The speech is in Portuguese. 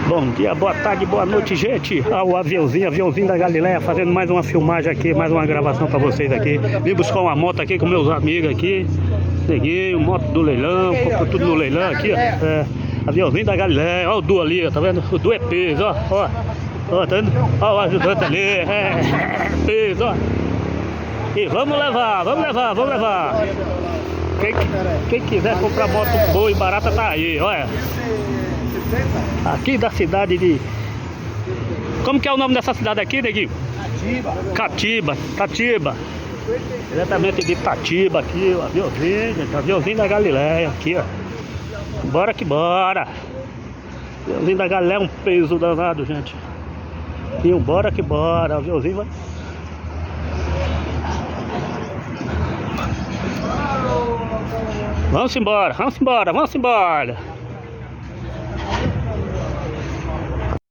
Bom dia, boa tarde, boa noite, gente. O aviãozinho da Galileia, fazendo mais uma filmagem aqui, mais uma gravação pra vocês aqui. Vim buscar uma moto aqui com meus amigos aqui. Peguei moto do leilão, comprou tudo no leilão aqui, ó. Aviãozinho da Galileia, ó o Du ali, ó, tá vendo? O Du é peso, ó. Ó, tá vendo? Ó o ajudante ali, peso, ó. E vamos levar. Quem quiser comprar moto boa e barata tá aí, olha. Aqui da cidade de... Como que é o nome dessa cidade aqui, neguinho? Tatiba. Diretamente de Tatiba aqui, o aviãozinho da Galileia aqui, ó. Bora que bora. Aviãozinho da Galileia é um peso danado, gente. E bora que bora, o aviãozinho vai... Vamos embora.